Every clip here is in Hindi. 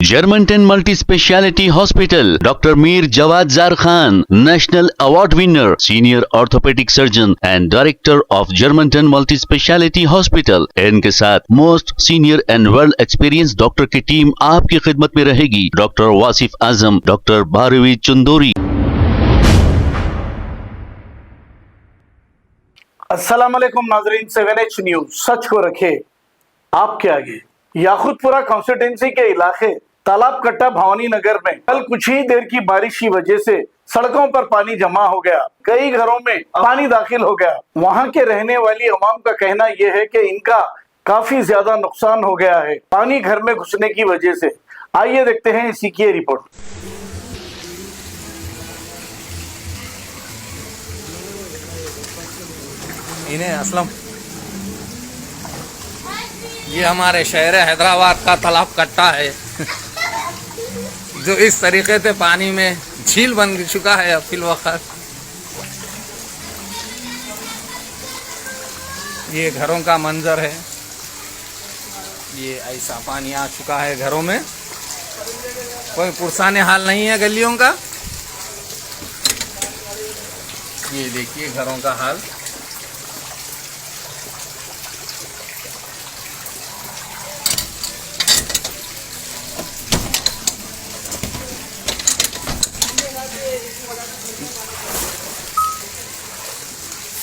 Germantown Multi-Speciality Hospital, Dr. Mir Jawad Zar Khan, National Award winner, Senior Orthopedic Surgeon and Director of Germantown Multi-Speciality Hospital। इनके साथ most senior and world experience doctor की टीम आपकी खिदमत में रहेगी। Doctor Wasif Azam, doctor Bharvi Chandori. अस्सलाम वालेकुम नाजरीन, 7H न्यूज सच को रखे आपके आगे। याकुतपुरा कॉन्स्टिट्यूंसी के इलाके तालाब कट्टा भवानी नगर में कल कुछ ही देर की बारिश की वजह से सड़कों पर पानी जमा हो गया, कई घरों में पानी दाखिल हो गया। वहां के रहने वाली अवाम का कहना यह है कि इनका काफी ज्यादा नुकसान हो गया है पानी घर में घुसने की वजह से। आइए देखते हैं इसी की रिपोर्ट। इन्हें असलम, ये हमारे शहर हैदराबाद का तालाब कट्टा है जो इस तरीके से पानी में झील बन चुका है। अब फिल वक्त ये घरों का मंजर है, ये ऐसा पानी आ चुका है घरों में। कोई पुरसाने हाल नहीं है गलियों का। ये देखिए घरों का हाल।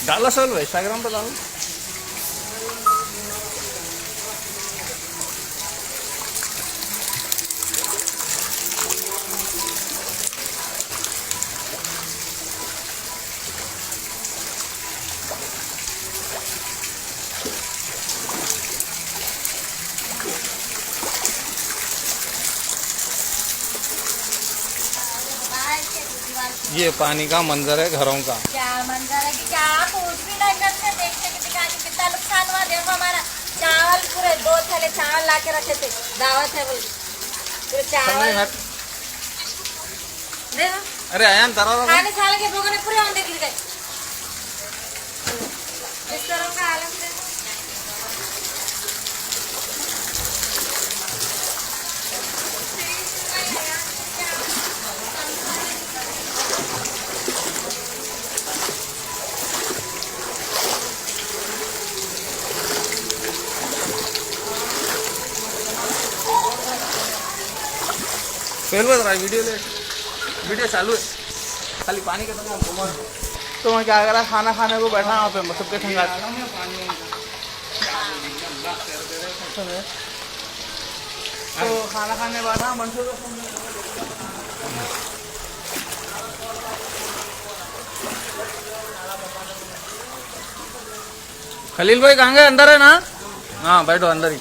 डाला सर इंस्टाग्राम पर डालो। ये पानी का मंजर है घरों का। क्या मंजर है कि क्या कुछ भी नहीं करते, देखते कि दिखा कि कितना नुकसान हुआ। देखो हमारा चावल पूरे 2 थैले चावल ला के रखे थे, दावत है बोल पूरे चावल। देखो अरे आयान तारा खाने साल के भोगने पूरे अंडे गिर गए। इस तरह का आलम देखो। पहले बता वीडियो चालू है, खाली पानी के संग तो मैं क्या करा, खाना खाने को बैठा वहाँ पे सबके संग तो खाना खाने बैठा मनसू खलील भाई कहाँ गए? अंदर है ना? हाँ बैठो अंदर ही।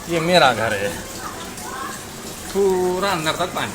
ये मेरा घर है, पूरा अंदर तक पानी।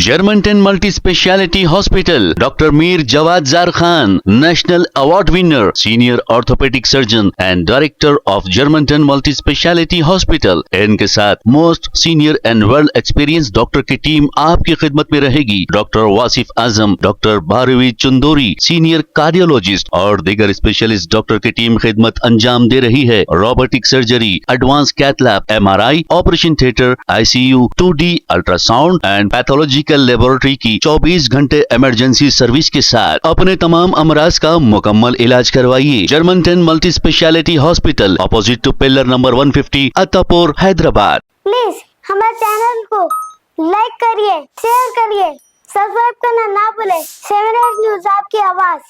Germantown Multi-Speciality Hospital, Dr. Mir Jawad Zar Khan, National Award winner, Senior Orthopedic Surgeon and Director of Germantown Multi-Speciality Hospital। इनके साथ most senior and world experience doctor की टीम आपकी खिदमत में रहेगी। Doctor Wasif Azam, doctor Bharvi Chandori, senior cardiologist और दीगर स्पेशलिस्ट डॉक्टर की टीम खिदमत अंजाम दे रही है। Robotic surgery, advance cath lab, MRI, operation theatre, ICU, 2D ultrasound and pathological laboratory की 24 घंटे इमरजेंसी सर्विस के साथ अपने तमाम अमराज का मुकम्मल इलाज करवाइए। Germanten multi speciality hospital, opposite to pillar number 150, Attapur, Hyderabad. Please हमारे चैनल को लाइक करिए, शेयर करिए, सब्सक्राइब करना ना भूले। 7H न्यूज आपकी आवाज।